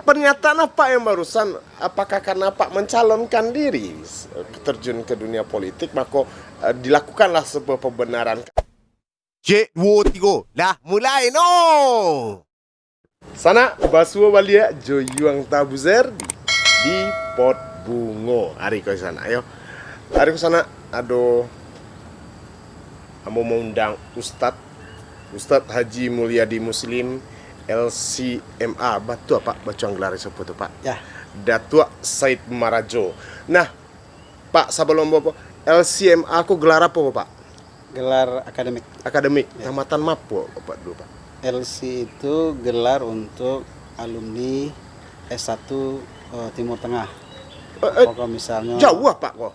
pernyataan apa yang barusan, apakah karena Pak mencalonkan diri terjun ke dunia politik, maka dilakukanlah sebuah pembenaran. Cik, 2, 3. Dah, mulai no! Sana Basua Balia Joyuang Tabuzer di Pot Bungo. Hari ke sana, ayo. Hari ke sana, aduh. Kamu mau undang Ustadz Haji Mulyadi Muslim LCMA. Batu apa? Bacuang gelar siapa tuh, Pak? Ya. Datuk Said Marajo. Nah, Pak, sebelum Bapak LCMA aku gelar apa, Pak? Gelar akademik. Akademik. Ya. Tamatan Mapo, Bapak dulu, Pak. LC itu gelar untuk alumni S1 Timur Tengah. Pokok misalnya Jauh Pak kok?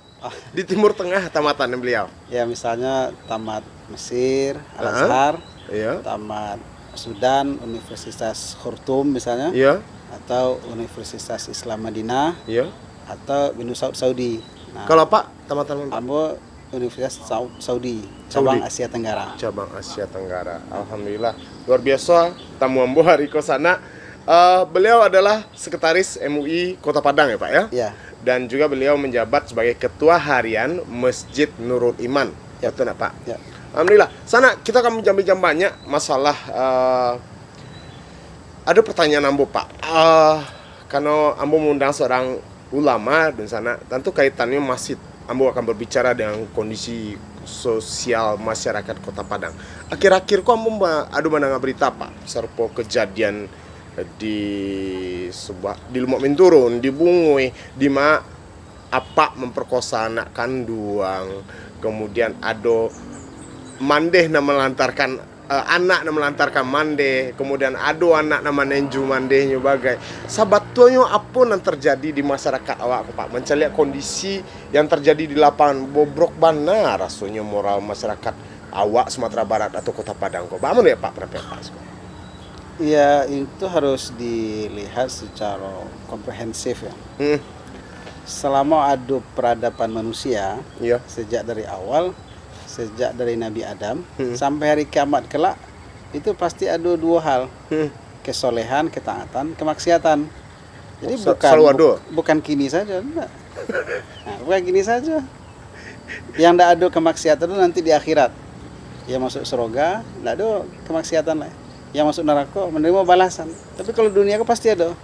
Di Timur Tengah tamatan beliau. ya misalnya tamat Mesir, Al-Azhar, Iya. tamat Sudan, Universitas Khartoum misalnya, Iya. atau Universitas Islam Madinah, Iya. atau Bin Saudi. Nah, Kalau Pak tamatan Pak? Ambo Universitas Saudi, cabang Asia Tenggara. Cabang Asia Tenggara. Alhamdulillah luar biasa tamu Ambo hari ke sana. Beliau adalah sekretaris MUI Kota Padang ya Pak ya? Ya. Dan juga beliau menjabat sebagai ketua harian Masjid Nurul Iman. Ya. Betul nggak Pak? Ya. Alhamdulillah. Sana kita akan bincang banyak masalah. Ada pertanyaan Ambo Pak. Karena Ambo mengundang seorang ulama dan sana, tentu kaitannya masih Ambo akan berbicara dengan kondisi sosial masyarakat Kota Padang. Akhir-akhir kok Ambo ada mendengar berita Pak, serpo kejadian di Lumok Minturun, di Bungui, di mana apa memperkosa anak kandung, kemudian ada mandeh melantarkan anak melantarkan mande, kemudian ada anak nama nenju mandehnya bagai. Sabatunya apa yang terjadi di masyarakat awak Pak? Mencari kondisi yang terjadi di lapangan bobrok bana rasanya moral masyarakat awak Sumatera Barat atau Kota Padang kok. Bagaimana ya Pak Pak? Ya itu harus dilihat secara komprehensif ya. Selama ada peradaban manusia, Iya. sejak dari awal, sejak dari Nabi Adam sampai hari kiamat kelak, itu pasti ada dua hal, kesolehan, ketaatan, kemaksiatan. Jadi bukan kini saja, enggak. Nah, bukan kini saja. Yang tidak ada kemaksiatan itu nanti di akhirat. Ya masuk surga, tidak ada kemaksiatan lah. Yang masuk neraka menerima balasan. Tapi kalau dunia itu pasti ada.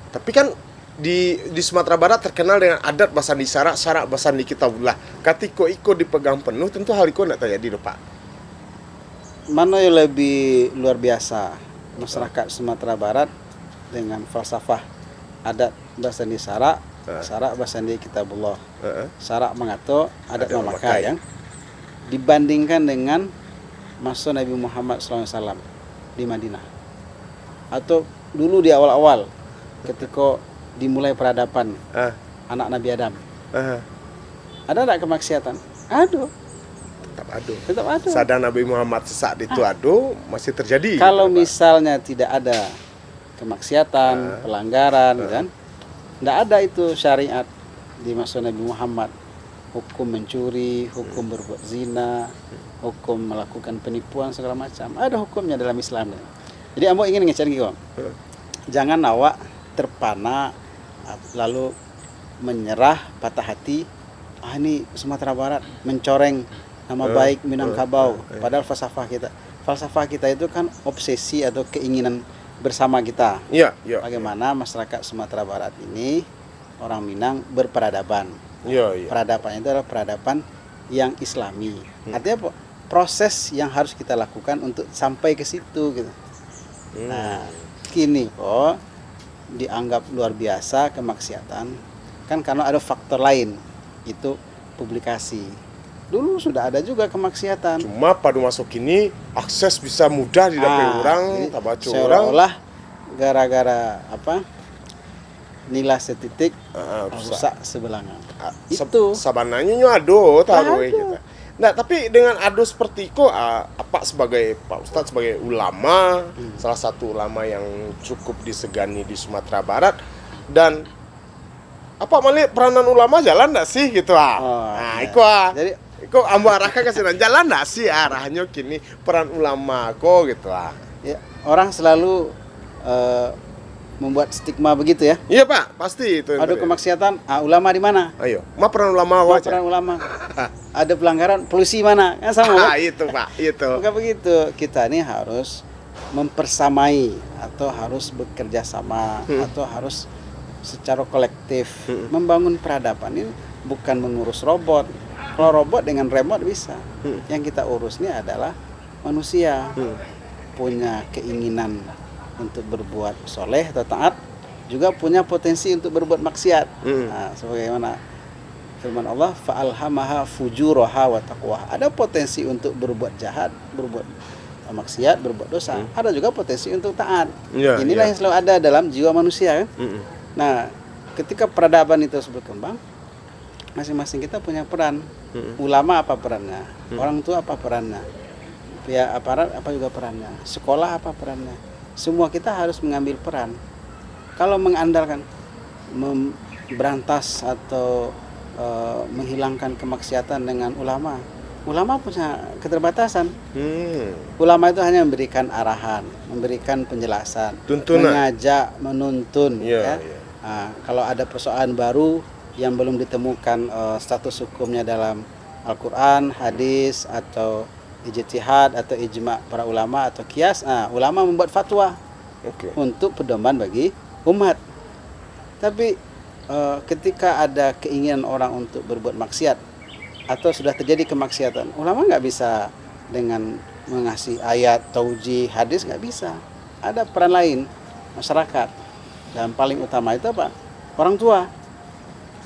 Tapi kan di Sumatera Barat terkenal dengan adat basandi sarak basandi kitabullah. Katiko iko dipegang penuh, tentu hal itu tidak terjadi Pak. Mana yang lebih luar biasa, masyarakat Sumatera Barat dengan falsafah adat basandi sarak basandi kitabullah, sarak mengato, adat memakai, yang dibandingkan dengan masa Nabi Muhammad SAW di Madinah, atau dulu di awal-awal ketika dimulai peradaban anak Nabi Adam, ada tidak kemaksiatan? Ada. Tetap ada. Sadar Nabi Muhammad sesaat itu ada, masih terjadi. Kalau gitu, misalnya tidak ada kemaksiatan, pelanggaran, kan? Tidak ada itu syariat di masa Nabi Muhammad. Hukum mencuri, hukum berbuat zina, hukum melakukan penipuan segala macam. Ada hukumnya dalam Islam. Jadi ambo ingin ngecek gitu. Jangan awak terpana lalu menyerah, patah hati. Ini Sumatera Barat mencoreng nama baik Minangkabau. Padahal falsafah kita itu kan obsesi atau keinginan bersama kita. Iya. Bagaimana masyarakat Sumatera Barat ini orang Minang berperadaban. Iya. Peradaban itu adalah peradaban yang Islami. Artinya apa? Proses yang harus kita lakukan untuk sampai ke situ gitu. Nah, kini kok dianggap luar biasa kemaksiatan kan karena ada faktor lain, itu publikasi. Dulu sudah ada juga kemaksiatan. Cuma pada masuk kini akses bisa mudah didapat orang, tak baca orang. Seolah-olah gara-gara apa? Nilai setitik rusak sebelanga. Itu sabananya ado tahu kita. Nah, tapi dengan ado seperti itu apa sebagai Pak Ustadz sebagai ulama, salah satu ulama yang cukup disegani di Sumatera Barat, dan apa malah peranan ulama jalan enggak sih gitu Jadi kok ambo arahkan ke sana jalan enggak sih arahnya kini peran ulama kok gitu Ya, orang selalu membuat stigma begitu ya. Iya Pak, pasti itu. Ada kemaksiatan, ulama di mana? Ayo, peran ulama Apa wajah. peran ulama? Ada pelanggaran, polisi mana? Kan sama kan? Itu Pak, itu. Bukan begitu. Kita ini harus mempersamai atau harus bekerja sama atau harus secara kolektif membangun peradaban. Ini bukan mengurus robot. Kalau robot dengan remote bisa. Yang kita urus ini adalah manusia. Punya keinginan untuk berbuat soleh atau taat, juga punya potensi untuk berbuat maksiat. Nah, sebagaimana firman Allah, fa'alhamaha fujuraha wa taqwaha. Ada potensi untuk berbuat jahat, berbuat maksiat, berbuat dosa. Ada juga potensi untuk taat. Inilah yang selalu ada dalam jiwa manusia kan. Nah, ketika peradaban itu terus berkembang, masing-masing kita punya peran. Ulama apa perannya? Orang tua apa perannya? Pihak aparat apa juga perannya? Sekolah apa perannya? Semua kita harus mengambil peran. Kalau mengandalkan berantas atau menghilangkan kemaksiatan dengan ulama punya keterbatasan. Ulama itu hanya memberikan arahan, memberikan penjelasan, mengajak, menuntun. Ya. Kalau ada persoalan baru yang belum ditemukan status hukumnya dalam Al-Quran, hadis atau ijtihad atau ijma' para ulama atau kias, ulama membuat fatwa untuk pedoman bagi umat. Tapi ketika ada keinginan orang untuk berbuat maksiat atau sudah terjadi kemaksiatan, ulama nggak bisa dengan mengasih ayat, taujih, hadis, nggak bisa. Ada peran lain, masyarakat. Dan paling utama itu apa? Orang tua.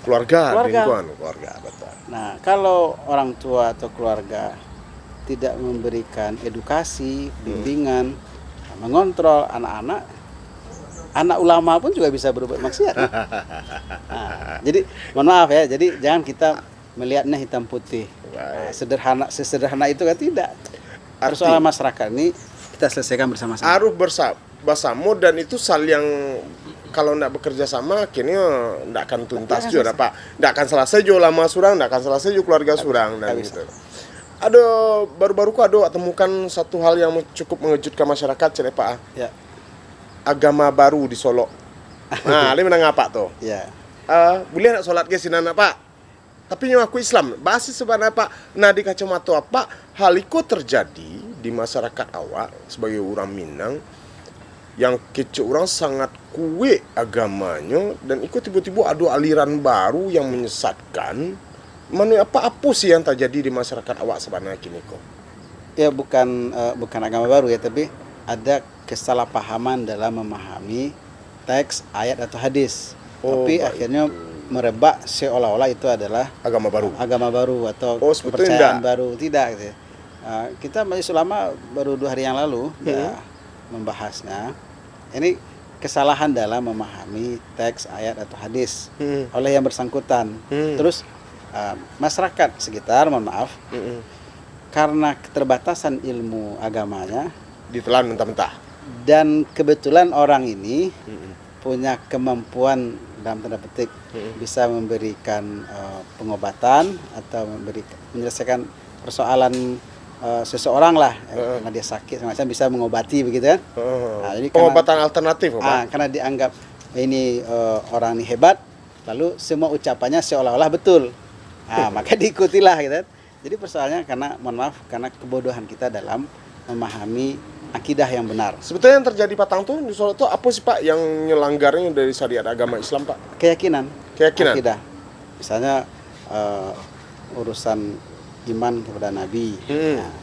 Keluarga. Lingkungan keluarga, betul. Nah, kalau orang tua atau keluarga tidak memberikan edukasi, bimbingan, mengontrol anak-anak, anak ulama pun juga bisa berbuat maksiat. Jadi mohon maaf ya, jadi jangan kita melihatnya hitam putih. Sesederhana itu kan tidak. Persoalan masyarakat ini kita selesaikan bersama-sama. Harus bersama dan itu saling, kalau tidak bekerja sama akhirnya tidak akan tuntas juga Pak. Tidak akan selesai juga ulama surang, tidak akan selesai juga keluarga surang dan gitu. Ada baru-baru ada temukan satu hal yang cukup mengejutkan masyarakat, Pak. Ya. Agama baru di Solo. Nah, ini menang apa tuh? Ya. Boleh nak sholat ke sini Pak? Tapi yang aku Islam. Basis sebenarnya Pak. Nah di kacamata apa? Hal itu terjadi di masyarakat awak sebagai orang Minang yang kecil orang sangat kuat agamanya dan ikut tiba-tiba ada aliran baru yang menyesatkan. Apa sih yang terjadi di masyarakat awak sebenarnya kini kok? Ya bukan agama baru ya, tapi ada kesalahpahaman dalam memahami teks, ayat atau hadis. Tapi akhirnya merebak seolah-olah itu adalah agama baru atau kepercayaan baru. Tidak gitu. Kita Majelis Ulama baru 2 hari yang lalu ya membahasnya. Ini kesalahan dalam memahami teks, ayat atau hadis oleh yang bersangkutan. Terus masyarakat sekitar, mohon maaf, karena keterbatasan ilmu agamanya ditelan mentah-mentah. Dan kebetulan orang ini punya kemampuan dalam tanda petik bisa memberikan pengobatan atau menyelesaikan persoalan seseorang lah, karena dia sakit semacam bisa mengobati begitu kan. Nah, jadi pengobatan alternatif karena dianggap ini orang ini hebat, lalu semua ucapannya seolah-olah betul. Maka diikutilah gitu. Jadi persoalannya karena mohon maaf karena kebodohan kita dalam memahami akidah yang benar. Sebetulnya yang terjadi Patang tuh di Solo itu apa sih Pak yang nyelanggarnya dari syariat agama Islam Pak? Keyakinan. Akidah. Misalnya urusan iman kepada Nabi. Nah,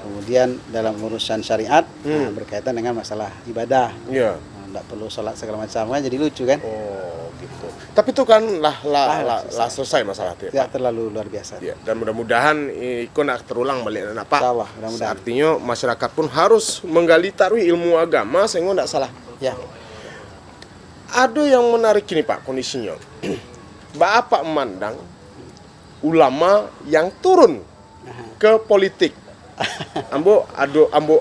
kemudian dalam urusan syariat berkaitan dengan masalah ibadah. Iya. Nggak perlu sholat segala macam kan, jadi lucu kan? Oh gitu. Tapi itu kan selesai masalah itu. Tidak terlalu luar biasa. Ya, dan mudah-mudahan itu nak terulang balik Pak. Mudah-mudahan. Artinya masyarakat pun harus menggali taruh ilmu agama sehingga tidak salah. Ya. Ada yang menarik ini Pak kondisinya. Bapak memandang ulama yang turun ke politik. Ambo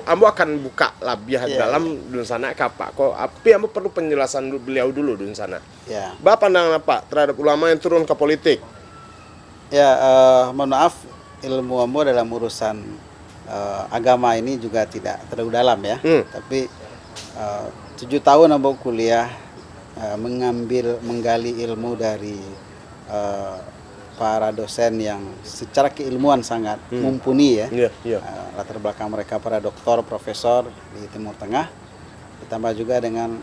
akan buka lebih dalam dun sana Pak. Kok tapi ambo perlu penjelasan beliau dulu dun sana. Ya. Bapak pandangan apa terhadap ulama yang turun ke politik? Ya, mohon maaf ilmu ambo dalam urusan agama ini juga tidak terlalu dalam ya. Tapi 7 tahun ambo kuliah menggali ilmu dari para dosen yang secara keilmuan sangat mumpuni ya. Iya, iya. Latar belakang mereka para doktor, profesor di Timur Tengah. Ditambah juga dengan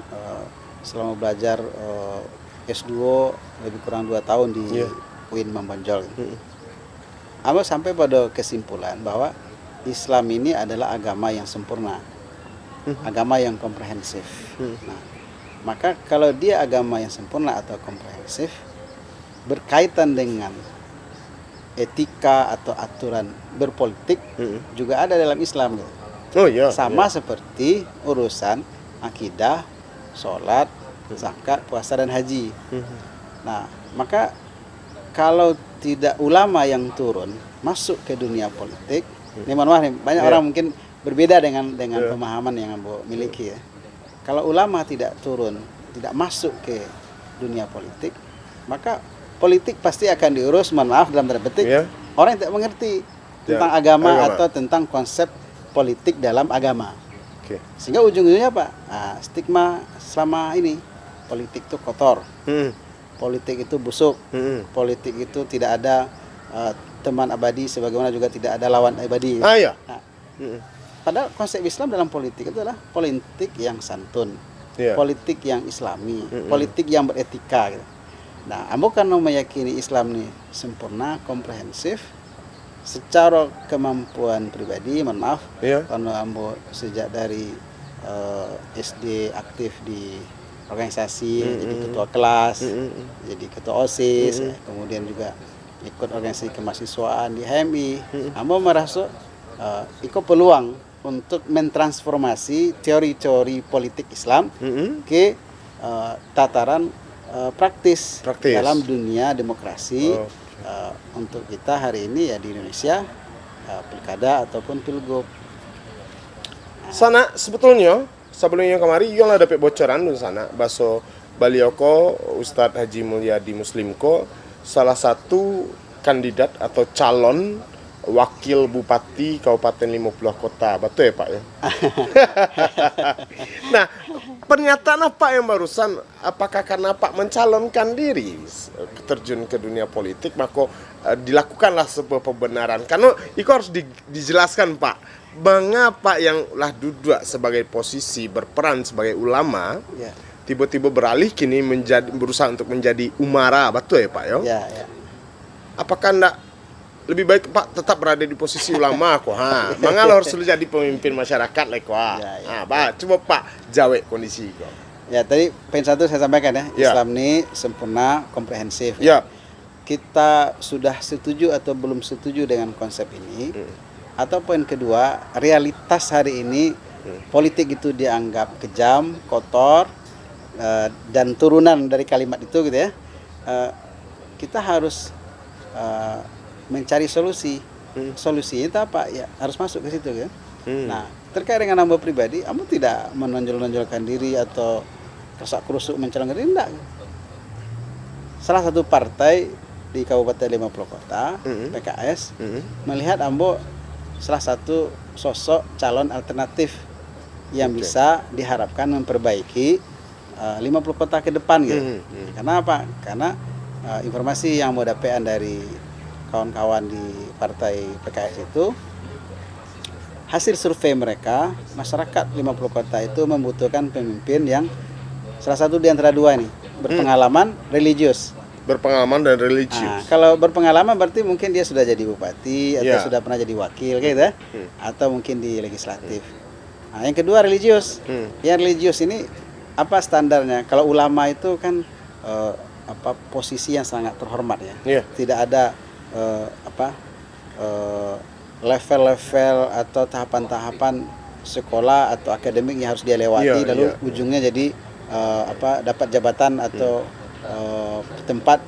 selama belajar S2 lebih kurang 2 tahun di UIN Mambanjol. Ambo sampai pada kesimpulan bahwa Islam ini adalah agama yang sempurna, agama yang komprehensif. Nah, maka kalau dia agama yang sempurna atau komprehensif, berkaitan dengan etika atau aturan berpolitik juga ada dalam Islam gitu. Oh iya. Sama seperti urusan akidah, sholat, zakat, puasa dan haji. Nah, maka kalau tidak ulama yang turun masuk ke dunia politik, ini mohon maaf nih, banyak orang mungkin berbeda dengan pemahaman yang Ambo miliki ya. Kalau ulama tidak turun, tidak masuk ke dunia politik, maka politik pasti akan diurus, mohon maaf dalam tanda petik, orang yang tidak mengerti tentang agama atau tentang konsep politik dalam agama. Sehingga ujung-ujungnya apa? Nah, stigma selama ini, politik itu kotor, politik itu busuk, politik itu tidak ada teman abadi, sebagaimana juga tidak ada lawan abadi. Nah, padahal konsep Islam dalam politik itu adalah politik yang santun, politik yang islami, politik yang beretika gitu. Nah, Ambo kan meyakini Islam ini sempurna, komprehensif, secara kemampuan pribadi, mohon maaf, karena Ambo sejak dari SD aktif di organisasi, jadi ketua kelas, jadi ketua OSIS, kemudian juga ikut organisasi kemahasiswaan di HMI. Ambo merasa ikut peluang untuk mentransformasi teori-teori politik Islam ke tataran praktis dalam dunia demokrasi. Untuk kita hari ini ya di Indonesia, pilkada ataupun pilgub. Sana sebetulnya sebelumnya kemarin yang ada bocoran di sana baso balioko Ustadz Haji Mulyadi Muslimko salah satu kandidat atau calon wakil bupati Kabupaten 50 Kota, betul ya Pak ya? Nah, pernyataan apa yang barusan, apakah karena Pak mencalonkan diri terjun ke dunia politik, maka dilakukanlah sebuah pembenaran? Karena itu harus dijelaskan Pak, mengapa yang lah duduk sebagai posisi berperan sebagai ulama, tiba-tiba beralih kini berusaha untuk menjadi umara, betul ya Pak ya? Apakah enggak lebih baik Pak tetap berada di posisi ulama kok? Mangala harus jadi pemimpin masyarakat lah kok. Pak, coba Pak jawab kondisi kok. Ya, tadi poin satu saya sampaikan ya, Islam ini sempurna, komprehensif. Kita sudah setuju atau belum setuju dengan konsep ini? Atau poin kedua, realitas hari ini politik itu dianggap kejam, kotor, dan turunan dari kalimat itu gitu ya. Kita harus mencari solusi. Solusinya itu apa? Ya harus masuk ke situ kan. Nah, terkait dengan Ambo pribadi, Ambo tidak menonjol-nonjolkan diri atau kerusak-kerusuk mencalonkan diri, enggak. Salah satu partai di Kabupaten 50 Kota, PKS, melihat Ambo salah satu sosok calon alternatif yang bisa diharapkan memperbaiki 50 kota ke depan gitu. Karena apa? Karena informasi yang mau dapatkan dari kawan-kawan di partai PKS itu, hasil survei mereka, masyarakat 50 kota itu membutuhkan pemimpin yang salah satu di antara dua ini, berpengalaman, religius. Berpengalaman dan religius. Nah, kalau berpengalaman berarti mungkin dia sudah jadi bupati atau sudah pernah jadi wakil gitu ya, atau mungkin di legislatif. Nah, yang kedua religius. Yang religius ini apa standarnya? Kalau ulama itu kan posisi yang sangat terhormat ya. Tidak ada level-level atau tahapan-tahapan sekolah atau akademik yang harus dia lewati lalu ujungnya jadi dapat jabatan atau tempat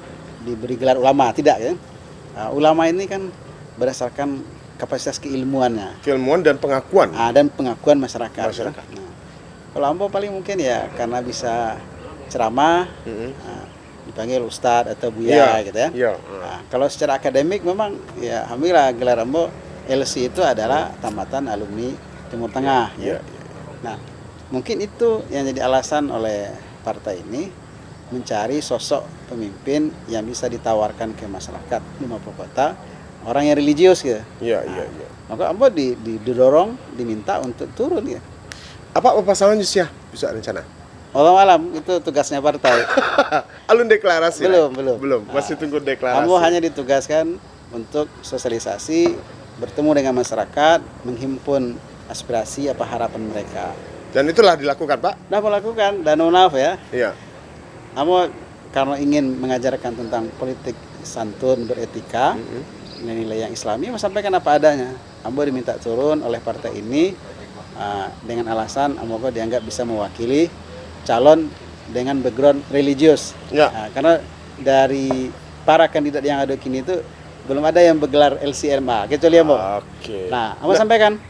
diberi gelar ulama, tidak ya. Ulama ini kan berdasarkan kapasitas keilmuannya, dan pengakuan dan pengakuan masyarakat. Nah, kalau Ambo paling mungkin ya karena bisa ceramah, dipanggil Ustadz atau Buya gitu ya. Nah, kalau secara akademik memang ya alhamdulillah gelar Ambo LC itu adalah tamatan alumni Timur Tengah. Nah, mungkin itu yang jadi alasan oleh partai ini mencari sosok pemimpin yang bisa ditawarkan ke masyarakat 50 kota, orang yang religius gitu. Iya. Maka Ambo didorong, diminta untuk turun ya. Apa pasangan ya bisa rencana? Wallahu alam, itu tugasnya partai. Alun deklarasi? Belum. Masih tunggu deklarasi. Ambo hanya ditugaskan untuk sosialisasi, bertemu dengan masyarakat, menghimpun aspirasi apa harapan mereka. Dan itulah dilakukan, Pak? Nah, melakukan dan maaf ya. Iya. Ambo karena ingin mengajarkan tentang politik santun, beretika, nilai-nilai yang Islami, mau sampaikan apa adanya. Ambo diminta turun oleh partai ini dengan alasan Ambo dianggap bisa mewakili calon dengan background religius. Ya. Karena dari para kandidat yang ada kini itu belum ada yang bergelar LCMA, kecuali Ambo. Oke. Nah, Ambo sampaikan,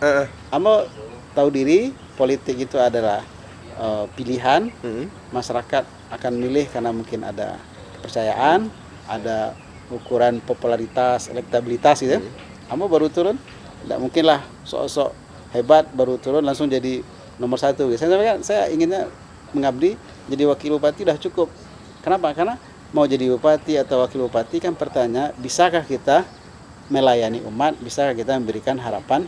Ambo tahu diri politik itu adalah pilihan. Masyarakat akan milih karena mungkin ada kepercayaan, ada ukuran popularitas, elektabilitas gitu. Ambo baru turun, tidak mungkinlah sok-sok hebat baru turun langsung jadi nomor 1. Saya sampaikan, saya inginnya mengabdi jadi wakil bupati udah cukup. Kenapa? Karena mau jadi bupati atau wakil bupati kan pertanyaan, bisakah kita melayani umat, bisakah kita memberikan harapan,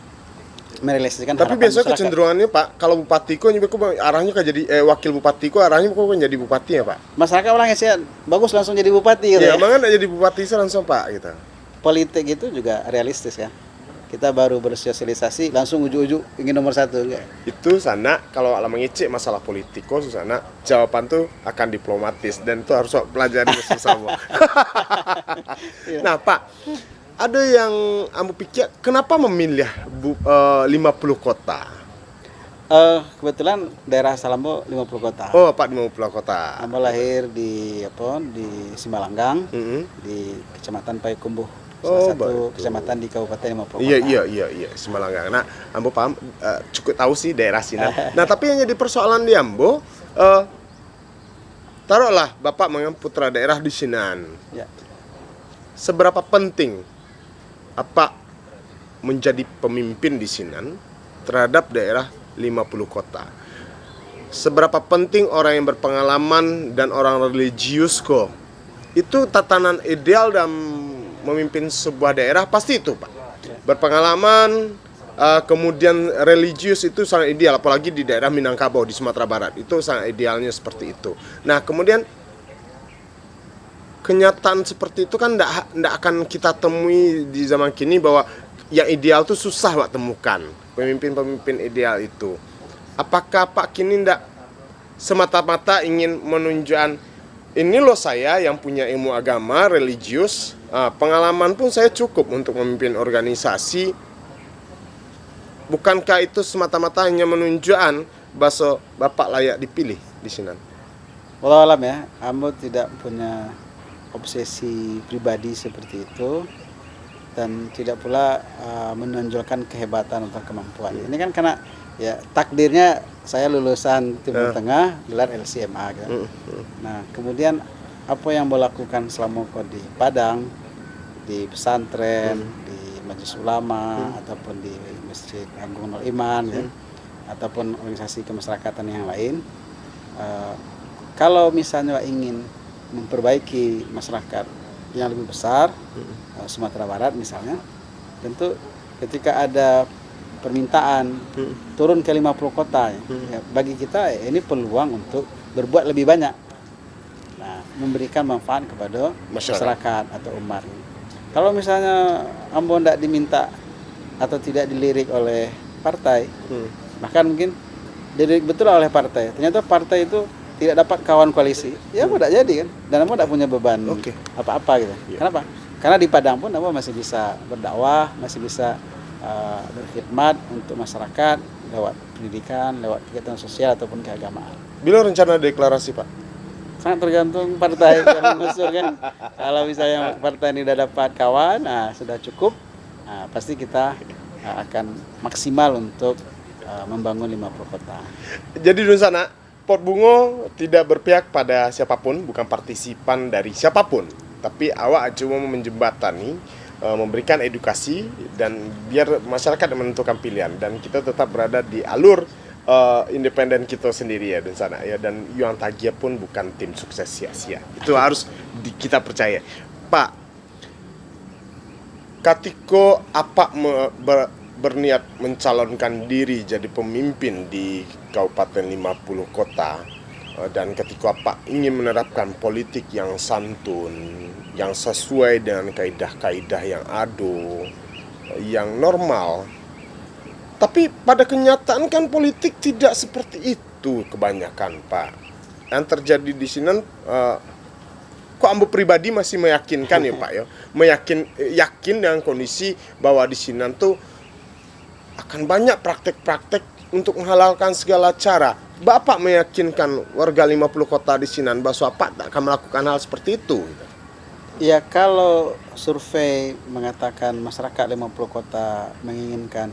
merealisasikan harapan. Tapi biasanya kecenderungannya, Pak, kalau bupati kok arahnya kan jadi wakil bupati kok arahnya kok jadi bupati ya, Pak? Masyarakat orangnya sih bagus langsung jadi bupati gitu. Iya, makanya jadi bupati langsung, Pak, gitu. Politik itu juga realistis kan. Kita baru bersosialisasi langsung ujuk-ujuk ingin nomor 1 enggak? Itu sana kalau mengecek masalah politiko sana jawaban tuh akan diplomatis dan itu harus pelajari bersama. Nah, Pak, ada yang Ambo pikir kenapa memilih 50 kota? Kebetulan daerah Salambo 50 kota. Oh, Pak, 50 kota. Ambo lahir di Simalanggang, di Kecamatan Payakumbuh. Salah satu kecamatan di Kabupaten 50 kota. Iya, Simalanggang. Nah, Ambo paham, cukup tahu sih daerah sini. Nah, tapi yang jadi persoalan di Ambo, taruhlah Bapak mengambil putra daerah di Sinan. Ya. Seberapa penting apa menjadi pemimpin di Sinan terhadap daerah 50 kota? Seberapa penting orang yang berpengalaman dan orang religius kok? Itu tatanan ideal dan memimpin sebuah daerah pasti itu, Pak. Berpengalaman, kemudian religius itu sangat ideal, apalagi di daerah Minangkabau di Sumatera Barat itu sangat idealnya seperti itu. Nah, kemudian kenyataan seperti itu kan tidak akan kita temui di zaman kini bahwa yang ideal itu susah Pak temukan pemimpin-pemimpin ideal itu. Apakah Pak kini tidak semata-mata ingin menunjukkan ini loh saya yang punya ilmu agama, religius, pengalaman pun saya cukup untuk memimpin organisasi. Bukankah itu semata-mata hanya menunjukkan bahwa Bapak layak dipilih di sini? Walau alam ya, Ambo tidak punya obsesi pribadi seperti itu dan tidak pula menonjolkan kehebatan atau kemampuan. Ini kan karena ya takdirnya saya lulusan Timur Tengah, gelar LCMA gitu. Nah, kemudian apa yang Ambo lakukan selama di Padang, di pesantren, di majelis ulama ataupun di Masjid Agung Nur Iman ya, ataupun organisasi kemasyarakatan yang lain, kalau misalnya ingin memperbaiki masyarakat yang lebih besar, Sumatera Barat misalnya, tentu ketika ada permintaan turun ke 50 kota ya, bagi kita ini peluang untuk berbuat lebih banyak, nah, memberikan manfaat kepada masyarakat atau umat. Kalau misalnya Ambo tidak diminta atau tidak dilirik oleh partai, bahkan mungkin dilirik betul oleh partai, ternyata partai itu tidak dapat kawan koalisi, ya Ambo tidak jadi kan, dan Ambo tidak punya beban apa-apa gitu. Kenapa? Karena di Padang pun Ambo masih bisa berdakwah, masih bisa berkhidmat untuk masyarakat lewat pendidikan, lewat kegiatan sosial ataupun keagamaan. Bila rencana deklarasi, Pak? Sangat tergantung partai yang mengusung kan. Kalau misalnya partai ini sudah dapat kawan, sudah cukup, pasti kita akan maksimal untuk membangun 50 kota. Jadi di sana Pot Bungo tidak berpihak pada siapapun, bukan partisipan dari siapapun, tapi awak cuma menjembatani, memberikan edukasi dan biar masyarakat menentukan pilihan dan kita tetap berada di alur independen kita sendiri ya di sana ya, dan Yuan Tagia pun bukan tim sukses sia-sia. Itu harus kita percaya. Pak, ketika apa berniat mencalonkan diri jadi pemimpin di Kabupaten 50 Kota, dan ketika Pak ingin menerapkan politik yang santun, yang sesuai dengan kaidah-kaidah yang ado, yang normal. Tapi pada kenyataan kan politik tidak seperti itu kebanyakan, Pak. Yang terjadi di sini, kok ambo pribadi masih meyakinkan ya Pak ya, yakin dengan kondisi bahwa di sini tuh akan banyak praktek-praktek untuk menghalalkan segala cara. Bapak meyakinkan warga 50 kota di sini bahwa Pak tak akan melakukan hal seperti itu. Ya, kalau survei mengatakan masyarakat 50 kota menginginkan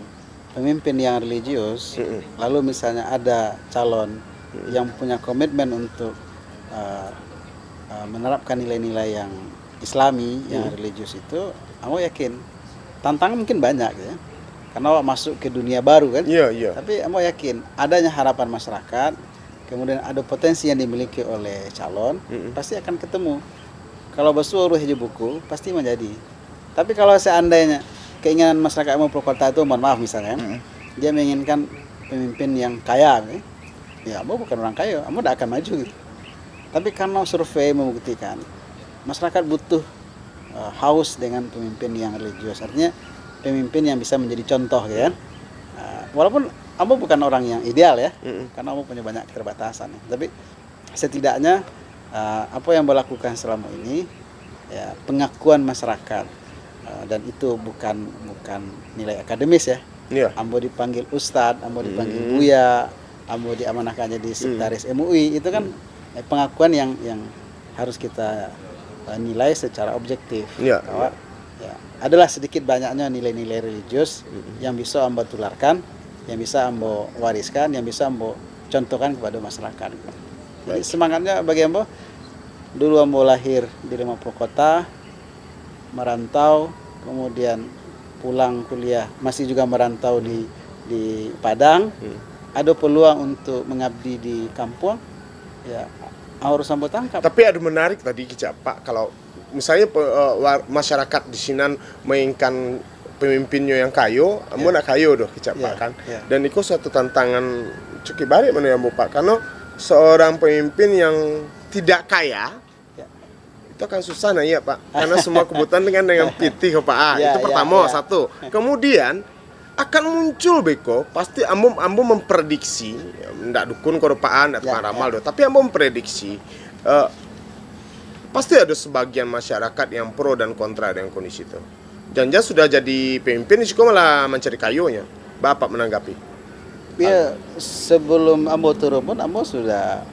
pemimpin yang religius, lalu misalnya ada calon yang punya komitmen untuk menerapkan nilai-nilai yang Islami, yang religius itu, aku yakin tantangan mungkin banyak ya, karena masuk ke dunia baru kan. Iya. Tapi aku yakin adanya harapan masyarakat, kemudian ada potensi yang dimiliki oleh calon, pasti akan ketemu. Kalau bersuruh hiji buku pasti menjadi. Tapi kalau seandainya keinginan masyarakat 50 kota itu, mohon maaf misalnya, dia menginginkan pemimpin yang kaya, ya Ambo bukan orang kaya, Ambo tidak akan maju gitu. Tapi karena survei membuktikan masyarakat butuh haus dengan pemimpin yang religius, artinya pemimpin yang bisa menjadi contoh kan. Walaupun Ambo bukan orang yang ideal ya, karena Ambo punya banyak keterbatasan. Tapi setidaknya apa yang berlakukan selama ini, ya, pengakuan masyarakat. Dan itu bukan nilai akademis ya. Ambo dipanggil Ustadz, Ambo dipanggil Buya, Ambo diamanahkan jadi sekretaris MUI, itu kan pengakuan yang harus kita nilai secara objektif. Bahwa ya, adalah sedikit banyaknya nilai-nilai religius yang bisa Ambo tularkan, yang bisa Ambo wariskan, yang bisa Ambo contohkan kepada masyarakat. Jadi semangatnya bagi Ambo, dulu Ambo lahir di 50 kota, merantau, kemudian pulang kuliah masih juga merantau di Padang. Ada peluang untuk mengabdi di kampung, ya harus Ambo tangkap. Tapi ada menarik tadi Kicap Pak, kalau misalnya masyarakat di sini menginginkan pemimpinnya yang kayo, Ambo nak kayo doh Kicap Pak kan. Dan itu suatu tantangan cukup baik mana ya Pak, karena seorang pemimpin yang tidak kaya itu akan susah ya Pak, karena semua kebutuhan dengan pitih Pak. Itu pertama satu. Kemudian akan muncul beko, pasti Ambo memprediksi, ndak dukun korupaan, ndak tukang ramal tapi Ambo memprediksi pasti ada sebagian masyarakat yang pro dan kontra dengan kondisi itu. Jangan sudah jadi pemimpin sih malah mencari kayonya. Bapak menanggapi? Ya, sebelum Ambo turun pun Ambo sudah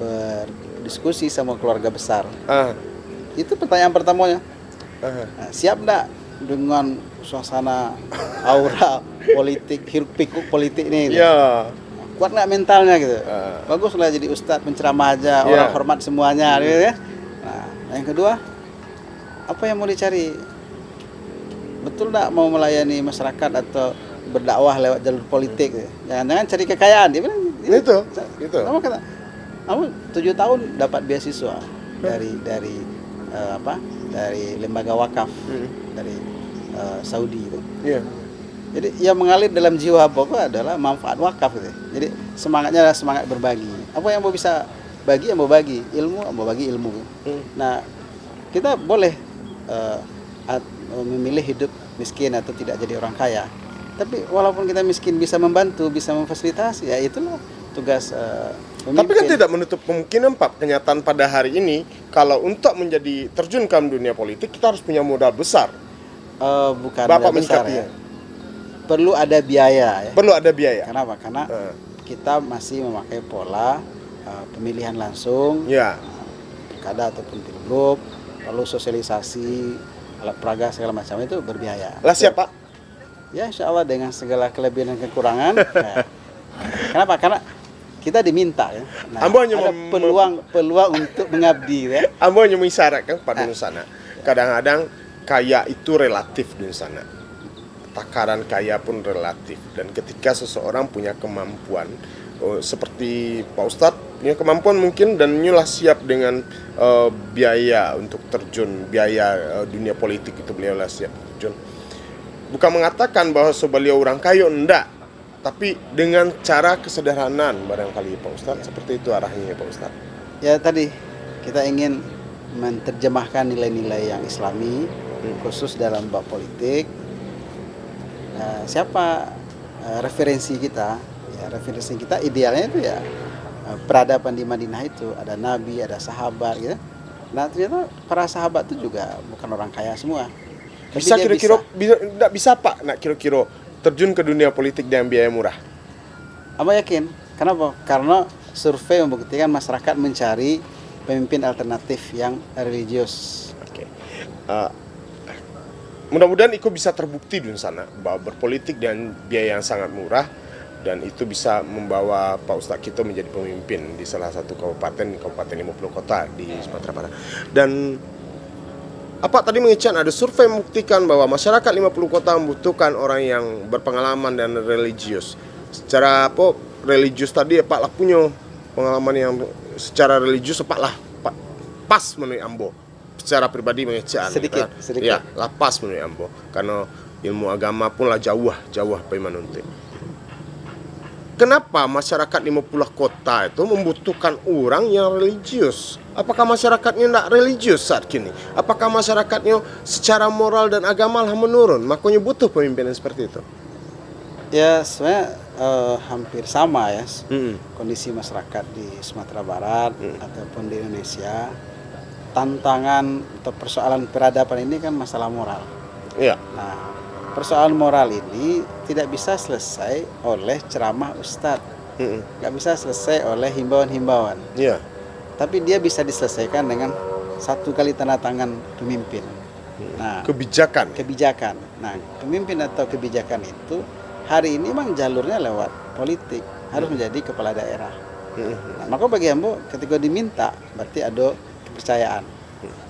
berdiskusi sama keluarga besar. Itu pertanyaan pertamanya. Siap enggak dengan suasana aura politik, hiruk pikuk politik ini? Gitu? Kuat nggak mentalnya gitu? Bagus lah jadi ustadz penceramah aja, orang hormat semuanya, gitu ya. Nah, yang kedua, apa yang mau dicari? Betul nggak mau melayani masyarakat atau berdakwah lewat jalur politik? Gitu? Jangan-jangan cari kekayaan? Dia bilang, itu. Kamu kata, kamu 7 tahun dapat beasiswa dari lembaga wakaf dari Saudi itu. Jadi yang mengalir dalam jiwa pokok adalah manfaat wakaf gitu. Jadi semangatnya adalah semangat berbagi. Apa yang mau bisa bagi, yang mau bagi ilmu, mau bagi ilmu. Nah, kita boleh memilih hidup miskin atau tidak jadi orang kaya. Tapi walaupun kita miskin bisa membantu, bisa memfasilitasi, ya itulah tugas pemimpin. Tapi kan tidak menutup kemungkinan Pak, kenyataan pada hari ini kalau untuk menjadi terjun ke dunia politik kita harus punya modal besar. Bukan Bapak modal besar ya. Perlu ada biaya ya. Perlu ada biaya. Kenapa? Karena kita masih memakai pola pemilihan langsung, pilkada ataupun pilgub, lalu sosialisasi, alat peraga segala macam itu berbiaya. Lah siapa? Ya insya Allah dengan segala kelebihan dan kekurangan. Kenapa? Karena kita diminta ya. Nah, ada peluang untuk mengabdi ya. Ambo hanya mengisyaratkan pada sana. Kadang-kadang kaya itu relatif di sana. takaran kaya pun relatif. Dan ketika seseorang punya kemampuan, seperti Pak Ustadz punya kemampuan mungkin dan nyulah siap dengan biaya untuk terjun, biaya dunia politik itu beliau lah siap terjun. Bukan mengatakan bahwa beliau orang kaya, enggak. Tapi dengan cara kesederhanaan barangkali Pak Ustadz, seperti itu arahnya Pak Ustadz. Ya tadi kita ingin menerjemahkan nilai-nilai yang islami khusus dalam bab politik. Siapa referensi kita? Ya, referensi kita idealnya itu ya peradaban di Madinah itu ada nabi, ada sahabat gitu. Nah ternyata para sahabat itu juga bukan orang kaya semua. Bisa kira-kira enggak bisa Pak nak kira-kira terjun ke dunia politik dengan biaya murah? Amba yakin. Kenapa? Karena survei membuktikan masyarakat mencari pemimpin alternatif yang religius. Oke. Mudah-mudahan itu bisa terbukti di sana bahwa berpolitik dengan biaya yang sangat murah dan itu bisa membawa Pak Ustadz Kito menjadi pemimpin di salah satu kabupaten 50 kota di Sumatera Barat. Dan apa tadi mengecek ada survei membuktikan bahwa masyarakat 50 kota membutuhkan orang yang berpengalaman dan religius. Secara apa religius tadi Pak lah punya pengalaman yang secara religius Pak lah pas menurut Ambo. Secara pribadi mengecek Sedikit. Ya, lah pas menurut Ambo karena ilmu agama pun lah jauh apa yang manunte. Kenapa masyarakat 50 kota itu membutuhkan orang yang religius? Apakah masyarakatnya tidak religius saat kini? Apakah masyarakatnya secara moral dan agama lah menurun? Makanya butuh pemimpin yang seperti itu. Ya sebenarnya hampir sama ya kondisi masyarakat di Sumatera Barat ataupun di Indonesia. Tantangan atau persoalan peradaban ini kan masalah moral. Iya. Nah, persoalan moral ini tidak bisa selesai oleh ceramah ustadz, nggak bisa selesai oleh himbauan-himbauan. Iya. Tapi dia bisa diselesaikan dengan satu kali tanda tangan pemimpin. Nah, Kebijakan. Nah, pemimpin atau kebijakan itu hari ini memang jalurnya lewat politik, harus menjadi kepala daerah. Nah, maka bagi Ambo ketika diminta berarti ada kepercayaan,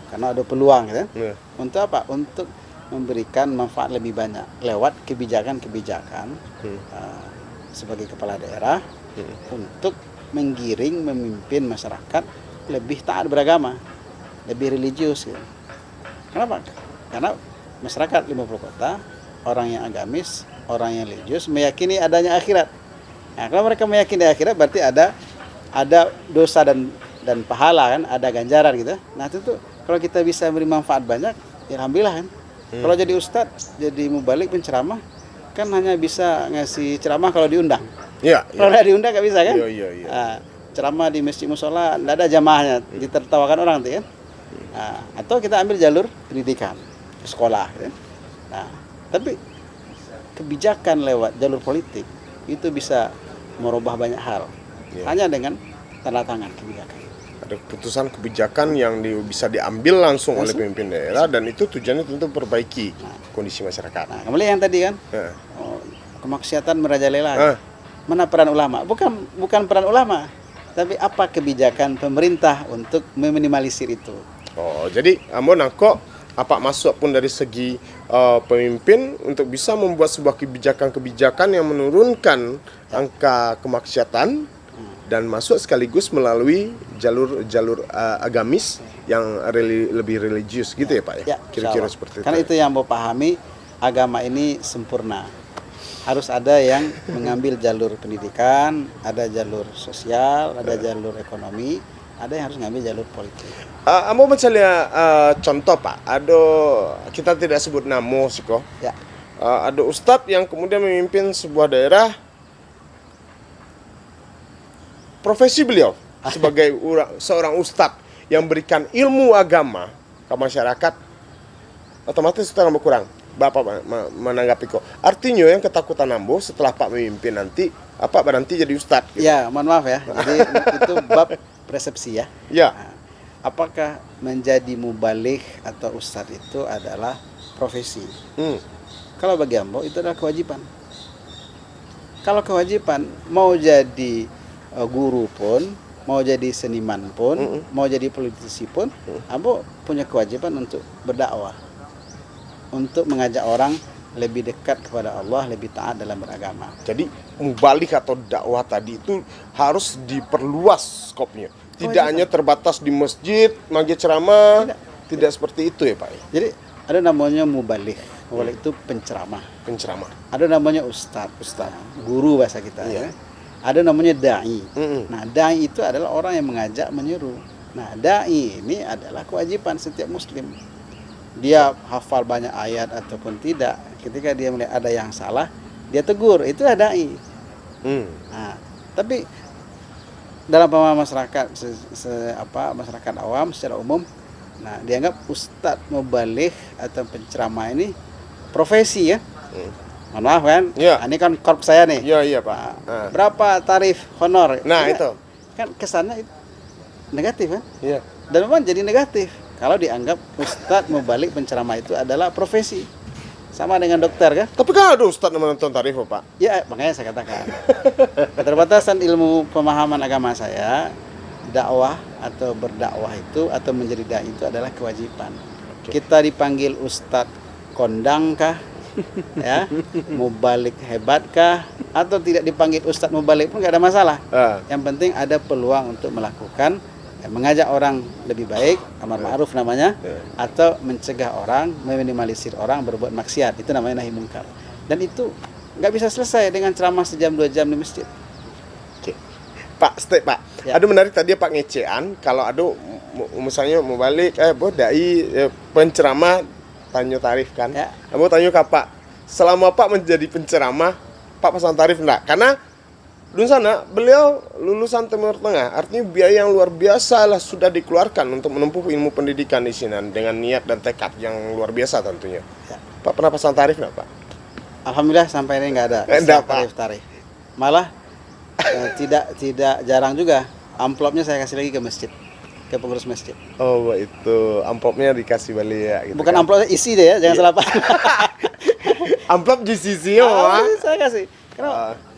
karena ada peluang, gitu. Untuk apa? Untuk memberikan manfaat lebih banyak lewat kebijakan-kebijakan sebagai kepala daerah untuk menggiring, memimpin masyarakat lebih taat beragama, lebih religius. Gitu. Kenapa? Karena masyarakat 50 kota, orang yang agamis, orang yang religius meyakini adanya akhirat. Nah, kalau mereka meyakini akhirat berarti ada dosa dan pahala kan, ada ganjaran gitu. Nah itu tuh kalau kita bisa beri manfaat banyak, ya alhamdulillah kan. Kalau jadi ustadz, jadi mubalik penceramah, kan hanya bisa ngasih ceramah kalau diundang. Iya. Kalau nggak diundang nggak bisa kan? Iya. Nah, ceramah di masjid musola nggak ada jamaahnya, ditertawakan orang tuh kan. Nah, atau kita ambil jalur pendidikan, sekolah. Kan? Nah, tapi kebijakan lewat jalur politik itu bisa merubah banyak hal. Hanya dengan tanda tangan kebijakan. Ada keputusan kebijakan yang bisa diambil langsung oleh pemimpin daerah dan itu tujuannya tentu perbaiki kondisi masyarakat. Nah, kembali yang tadi kan, kemaksiatan merajalela. Mana peran ulama? Bukan peran ulama, tapi apa kebijakan pemerintah untuk meminimalisir itu. Oh, jadi Ambo nangkok apa masuk pun dari segi pemimpin untuk bisa membuat sebuah kebijakan-kebijakan yang menurunkan angka kemaksiatan dan masuk sekaligus melalui jalur agamis yang lebih religius gitu ya Pak ya? Kira-kira seperti itu. Karena itu yang mau pahami, agama ini sempurna. Harus ada yang mengambil jalur pendidikan, ada jalur sosial, ada jalur ekonomi, ada yang harus ngambil jalur politik. Ambo misalnya contoh Pak, kita tidak sebut nama siko. Ya. Ada ustadz yang kemudian memimpin sebuah daerah. Profesi beliau sebagai seorang ustadz yang berikan ilmu agama ke masyarakat, otomatis itu akan berkurang. Bapak menanggapi kok. Artinya yang ketakutan Ambo setelah Pak memimpin nanti, berhenti jadi ustadz. Gitu. Ya, mohon maaf ya. Jadi itu bab persepsi ya. Ya. Nah, apakah menjadi mubalik atau ustadz itu adalah profesi? Kalau bagi Ambo itu adalah kewajiban. Kalau kewajiban mau jadi guru pun, mau jadi seniman pun, mau jadi politisi pun, Ambo punya kewajiban untuk berdakwah, untuk mengajak orang lebih dekat kepada Allah, lebih taat dalam beragama. Jadi mubalik atau dakwah tadi itu harus diperluas skopnya. Tidak Kewajiban. hanya terbatas di masjid, ngaji ceramah. Tidak. Tidak seperti itu ya Pak. Jadi ada namanya mubaligh. Mubaligh itu penceramah. Penceramah. Ada namanya ustadz, guru bahasa kita. Iya. Ya. Ada namanya dai. Mm-mm. Nah, dai itu adalah orang yang mengajak, menyeru. Nah, dai ini adalah kewajiban setiap muslim. Dia hafal banyak ayat ataupun tidak, ketika dia melihat ada yang salah, dia tegur. Itu dai. Nah, tapi dalam pemahaman masyarakat masyarakat awam secara umum, nah dianggap ustadz mubaligh atau penceramah ini profesi ya. Mohon maaf kan? Ya. Ini kan korp saya nih. Iya Pak. Nah, berapa tarif honor? Nah, Tidak. itu. Kan kesannya itu negatif kan? Iya. Dan memang jadi negatif kalau dianggap ustadz mubaligh penceramah itu adalah profesi. Sama dengan dokter kan? Tapi kan ada ustadz yang menentukan tarif Pak. Ya, makanya saya katakan. Keterbatasan ilmu pemahaman agama saya, dakwah atau berdakwah itu atau menjadi dai itu adalah kewajiban. Oke. Kita dipanggil ustadz kondang kah? Ya, mubaligh hebat kah? Atau tidak dipanggil ustadz mubaligh pun nggak ada masalah. Yang penting ada peluang untuk melakukan mengajak orang lebih baik, amar ma'ruf namanya, atau mencegah orang, meminimalisir orang berbuat maksiat, itu namanya nahi mungkar. Dan itu nggak bisa selesai dengan ceramah sejam 2 jam di masjid. Oke. Pak, stay Pak. Ya. Ada menarik tadi Pak ngecean kalau ada misalnya mau balik dai penceramah tanya tarif kan. Ya. Mau tanya ke Pak, selama Pak menjadi penceramah, Pak pasang tarif enggak? Karena dulu sana beliau lulusan Timur Tengah, artinya biaya yang luar biasa lah sudah dikeluarkan untuk menempuh ilmu pendidikan di sini dengan niat dan tekad yang luar biasa tentunya. Ya. Pak pernah pasang tarif nggak Pak? Alhamdulillah sampai ini nggak ada Nggak, Pak. tarif. Malah tidak jarang juga amplopnya saya kasih lagi ke masjid, ke pengurus masjid. Oh itu amplopnya dikasih balik ya. Gitu Bukan kan? amplop isi deh ya, jangan salah paham. Amplop GCC Pak. Saya kasih.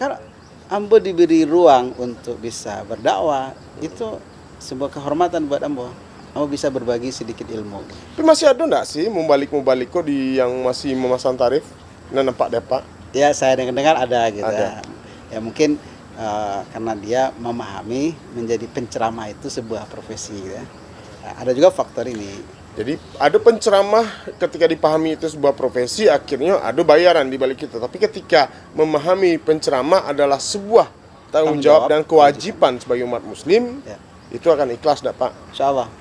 Karena Ambo diberi ruang untuk bisa berdakwah, itu sebuah kehormatan buat Ambo. Ambo bisa berbagi sedikit ilmu. Tapi masih ada enggak sih mubalik kok di yang masih memasang tarif? Nah, nampak deh Pak. Ya saya dengar ada gitu. Ada. Ya mungkin karena dia memahami menjadi penceramah itu sebuah profesi gitu ya. Nah, ada juga faktor ini. Jadi ada penceramah ketika dipahami itu sebuah profesi, akhirnya ada bayaran di balik itu. Tapi ketika memahami penceramah adalah sebuah tanggung jawab dan kewajiban sebagai umat muslim, Ya. itu akan ikhlas dak Pak. Insya Allah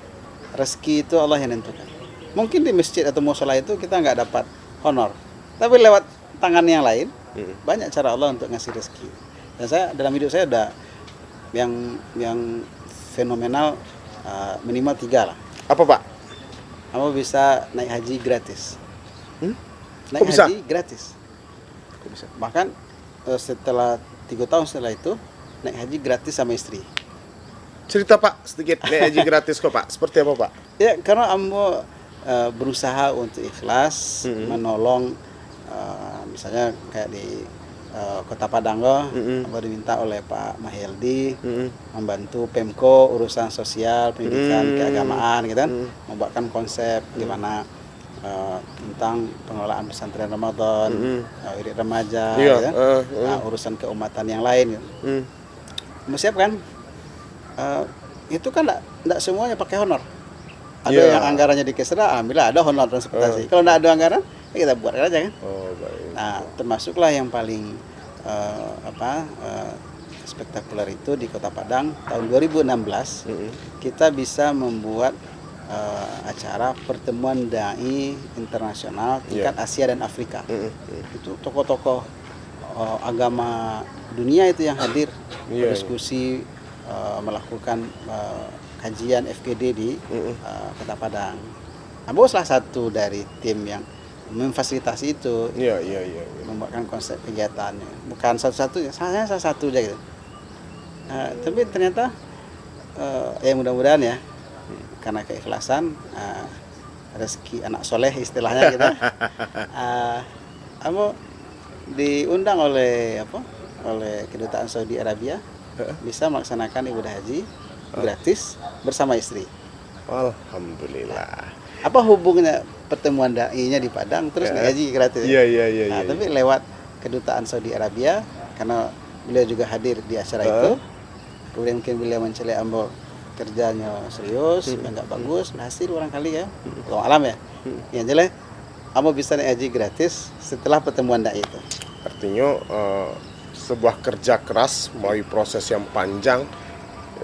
rezeki itu Allah yang nentukan. Mungkin di masjid atau musola itu kita nggak dapat honor, tapi lewat tangan yang lain banyak cara Allah untuk ngasih rezeki. Dan saya dalam hidup saya ada yang fenomenal, minimal 3 lah. Apa Pak? Kamu bisa naik haji gratis. Kok Naik bisa? haji gratis. Kok bisa? Bahkan setelah 3 tahun setelah itu naik haji gratis sama istri. Cerita Pak sedikit naik haji gratis kok Pak. Seperti apa Pak? Ya karena Ambo berusaha untuk ikhlas menolong, misalnya kayak di Kota Padang Ambo diminta oleh Pak Mahyeldi membantu Pemko urusan sosial, pendidikan, keagamaan gitu kan, membuatkan konsep gimana tentang pengelolaan pesantren Ramadan, wirid remaja, Iya, gitu kan. Nah, urusan keumatan yang lain gitu. Mempersiapkan itu kan enggak semuanya pakai honor. Ada Iya. yang anggarannya di Kesra, alhamdulillah ada honor transportasi. Kalau enggak ada anggaran, ya kita buat aja kan. Oh, baik. Nah, termasuklah yang paling spektakuler itu di Kota Padang tahun 2016 kita bisa membuat acara pertemuan dai internasional tingkat Asia dan Afrika. Itu tokoh-tokoh agama dunia itu yang hadir berdiskusi, melakukan kajian FGD di Kota Padang. Ambo salah satu dari tim yang memfasilitasi itu, Iya. membuatkan konsep kegiatannya. Bukan satu-satunya, saya salah satu aja gitu. Tapi ternyata ya mudah-mudahan ya, karena keikhlasan, rezeki anak soleh istilahnya gitu. Ambo diundang oleh kedutaan Saudi Arabia bisa melaksanakan ibadah haji gratis bersama istri. Alhamdulillah. Apa hubungannya pertemuan dai-nya di Padang terus ngaji gratis? Iya, iya, iya. Nah, iya. tapi lewat kedutaan Saudi Arabia karena beliau juga hadir di acara itu. Kemudian mungkin beliau mencela Ambo kerjanya serius, nggak bagus, berhasil barangkali ya. Allahu alam ya. Yang jelas Ambo bisa ngaji gratis setelah pertemuan dai itu. Artinya sebuah kerja keras melalui proses yang panjang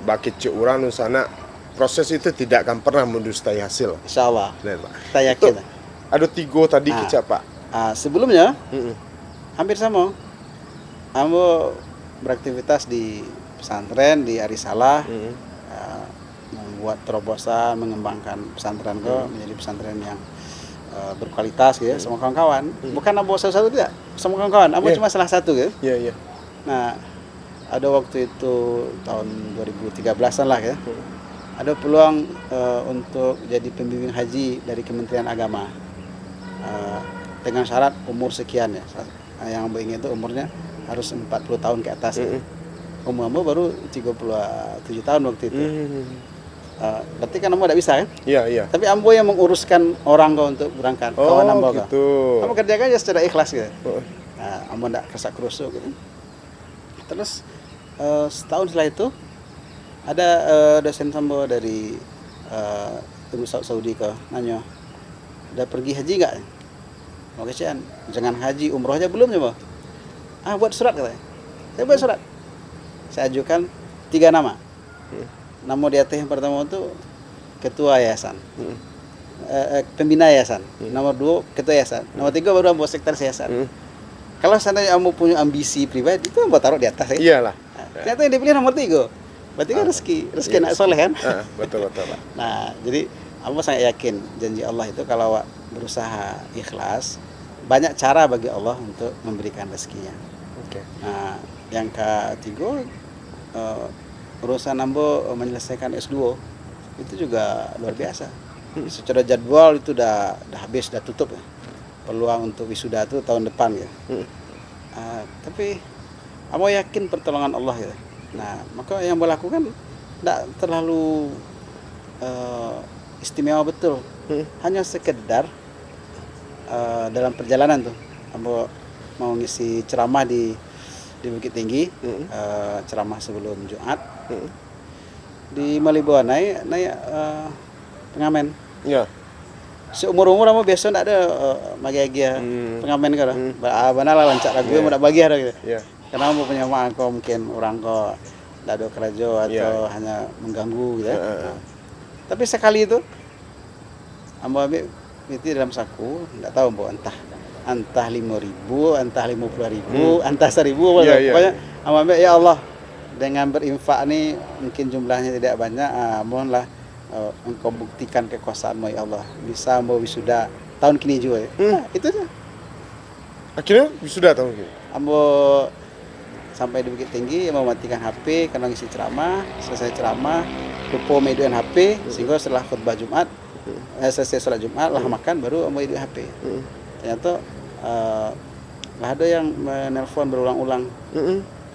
bagi orang di sana, proses itu tidak akan pernah mendustai hasil. Insya Allah. Benar, Pak. Kita yakin. Itu, ada 3 tadi kicap, Pak. Sebelumnya hampir sama. Ambo beraktivitas di pesantren di Arisalah, membuat terobosan, mengembangkan pesantren menjadi pesantren yang berkualitas gitu ya, sama kawan-kawan. Bukan Ambo satu-satu tidak, sama kawan-kawan. Ambo cuma salah satu gitu. Iya, iya. Nah, ada waktu itu tahun 2013-an lah ya. Ada peluang untuk jadi pembimbing haji dari Kementerian Agama. Dengan syarat umur sekian ya. Yang Ambo ingin itu umurnya harus 40 tahun ke atas ya. Umur Ambo baru 37 tahun waktu itu. Berarti kan Ambo tidak bisa kan? Iya, iya. Tapi Ambo yang menguruskan orang kau untuk berangkat, kawan Ambo kau. Gitu. Ambo kerjakan aja secara ikhlas gitu. Nah, Ambo tidak kerasa kerusuk gitu. Terus setahun setelah itu ada dosen Ambo dari Saudi ke nanya, udah pergi haji nggak? Mau kesian, jangan haji, umroh aja belum coba. Buat surat katanya. Saya buat surat. Saya ajukan 3 nama. Nama di atas yang pertama itu ketua yayasan, pembina yayasan. Nomor 2 ketua yayasan. Nomor 3 baru Ambo sekretaris yayasan. Kalau seandainya Ambo punya ambisi pribadi itu Ambo taruh di atas ya. Iyalah. Ternyata yang dipilih nomor 3. Berarti kan rezeki anak soleh kan. Betul, Pak. Nah, jadi Ambo sangat yakin janji Allah itu kalau berusaha ikhlas, banyak cara bagi Allah untuk memberikan rezekinya. Oke. Nah, yang ketiga urusan Ambo menyelesaikan S2 itu juga luar biasa. Secara jadwal itu udah habis, udah tutup ya. Peluang untuk wisuda itu tahun depan ya. Tapi Ambo yakin pertolongan Allah ya. Nah, maka yang Ambo lakukan tidak terlalu istimewa betul. Hanya sekedar dalam perjalanan tuh Ambo mau ngisi ceramah di Bukit Tinggi, ceramah sebelum Jumat. Di Malibuan naik pengamen. Iya. Seumur-umur Ambo biasa ndak ada bagi-bagi pengamen kan. Benar lah lancak lagu mau ndak bagi ada gitu. Iya. Karena Ambo punya mako mungkin orang kok ndak ada kerajo atau hanya mengganggu gitu ya. Tapi sekali itu Ambo ambil itu dalam saku, enggak tahu Ambo entah 5.000, entah 50.000, entah 1.000 pokoknya Ambo ambil ya Allah dengan berinfak ini mungkin jumlahnya tidak banyak, mohonlah Engkau buktikan kekuasaan-Mu ya Allah, bisa Ambo wisuda tahun kini juga ya. Itu aja. Akhirnya wisuda tahun ini. Ambo sampai di Bukit Tinggi, Ambo matikan HP karena ngisi ceramah, selesai ceramah lupa median HP, sehingga setelah khutbah Jumat selesai sholat Jumat lah makan baru Ambo hidup HP. Ternyata lah ada yang menelpon berulang-ulang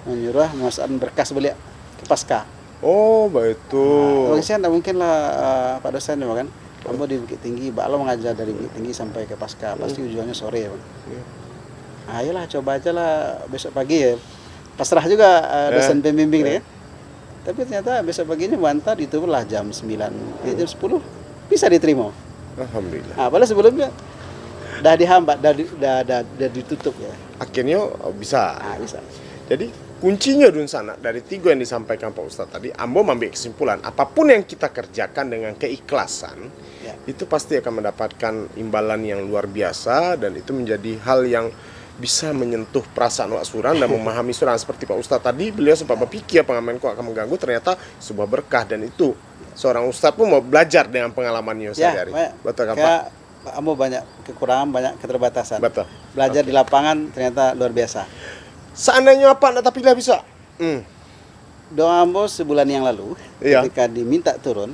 menyuruh memasukkan berkas beliau ke pasca. Oh, betul. Saya tidak mungkin lah Pak dosen ya kan. Ambo di Bukit Tinggi, Pak Lo mengajar dari Bukit Tinggi sampai ke pasca, pasti ujuannya sore ya Bang. Ayolah coba aja lah besok pagi ya. Pasrah juga dosen pembimbing nih ya. Tapi ternyata besok paginya mantap itu lah jam 9, jam 10 bisa diterima. Alhamdulillah. Padahal sebelumnya dah dihambat, dah ditutup ya. Akhirnya bisa. Bisa. Jadi kuncinya dun sana dari 3 yang disampaikan Pak Ustadz tadi, Ambo mengambil kesimpulan apapun yang kita kerjakan dengan keikhlasan, itu pasti akan mendapatkan imbalan yang luar biasa dan itu menjadi hal yang bisa menyentuh perasaan wak suran dan memahami suran. Seperti Pak Ustadz tadi, beliau sempat berpikir pengamen kok akan mengganggu, ternyata sebuah berkah dan itu seorang Ustadz pun mau belajar dengan pengalamannya sehari-hari. Betul kan Pak? Ambo banyak kekurangan, banyak keterbatasan. Betul. Belajar di lapangan ternyata luar biasa. Seandainya apa enggak tapi lah bisa. Doa Ambo sebulan yang lalu ketika diminta turun,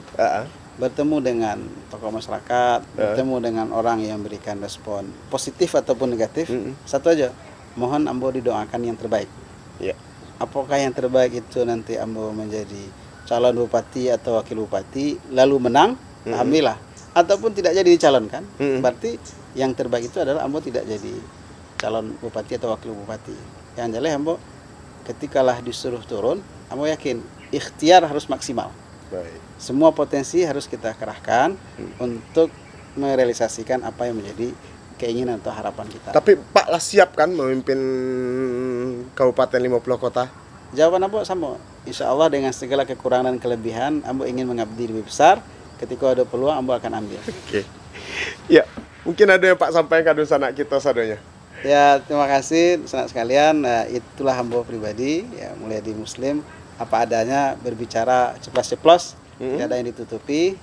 bertemu dengan tokoh masyarakat, bertemu dengan orang yang memberikan respon positif ataupun negatif, satu aja, mohon Ambo didoakan yang terbaik. Apakah yang terbaik itu nanti Ambo menjadi calon bupati atau wakil bupati lalu menang, alhamdulillah. ataupun tidak jadi dicalonkan, Mm-mm. berarti yang terbaik itu adalah ambo tidak jadi calon bupati atau wakil bupati. Yang jelas ambo ketikalah disuruh turun, ambo yakin ikhtiar harus maksimal. Baik. Semua potensi harus kita kerahkan untuk merealisasikan apa yang menjadi keinginan atau harapan kita. Tapi Pak lah siap kan memimpin Kabupaten 50 kota? Jawaban ambo sama, insya Allah dengan segala kekurangan dan kelebihan, ambo ingin mengabdi lebih besar. Ketika ada peluang, ambo akan ambil. Oke. Ya, mungkin ada yang Pak sampaikan ke sanak kita sadonya. Ya, terima kasih sanak sekalian. Itulah ambo pribadi, ya mulai di Muslim apa adanya, berbicara ceplos-ceplos, tidak ada yang ditutupi.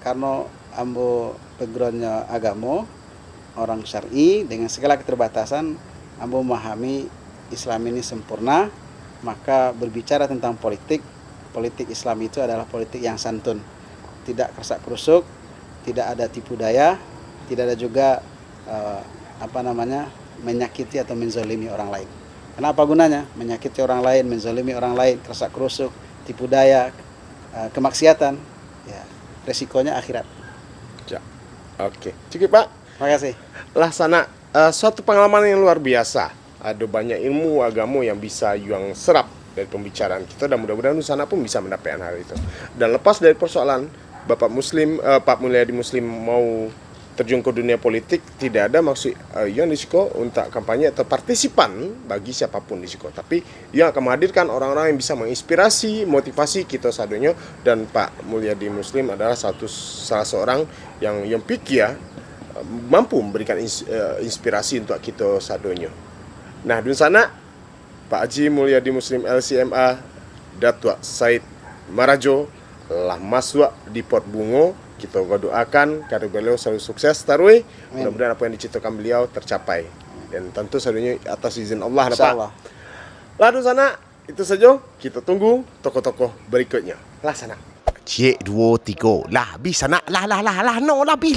Karena ambo backgroundnya agama, orang syar'i, dengan segala keterbatasan, ambo memahami Islam ini sempurna, maka berbicara tentang politik Islam itu adalah politik yang santun, tidak kersak kerusuk, tidak ada tipu daya, tidak ada juga menyakiti atau menzalimi orang lain. Kenapa gunanya? Menyakiti orang lain, menzalimi orang lain, kersak kerusuk, tipu daya, kemaksiatan, ya resikonya akhirat. Ya. Oke. Cukup Pak. Terima kasih. Lah sana suatu pengalaman yang luar biasa. Ada banyak ilmu agama yang bisa yang serap dari pembicaraan kita dan mudah-mudahan sana pun bisa mendapatkan hal itu. Dan lepas dari persoalan Bapak Muslim, Pak Mulyadi Muslim mau terjun ke dunia politik, tidak ada maksud yang disiko untuk kampanye atau partisipan bagi siapapun disiko, tapi yang akan menghadirkan orang-orang yang bisa menginspirasi, motivasi kita sadonya. Dan Pak Mulyadi Muslim adalah salah seorang yang pikir mampu memberikan inspirasi untuk kita sadonya. Nah, di sana Pak Haji Mulyadi Muslim LCMA Datuk Said Marajo lah masuk di Pot Bungo. Kita doakan karir beliau selalu sukses tarui. Mudah-mudahan apa yang diciptakan beliau tercapai. Dan tentu sadunya atas izin Allah, Pak. Insyaallah. Lalu sana itu saja. Kita tunggu tokoh-tokoh berikutnya. Lah sana. Cik 2 3. Lah habis sana. Lah no, lah habis.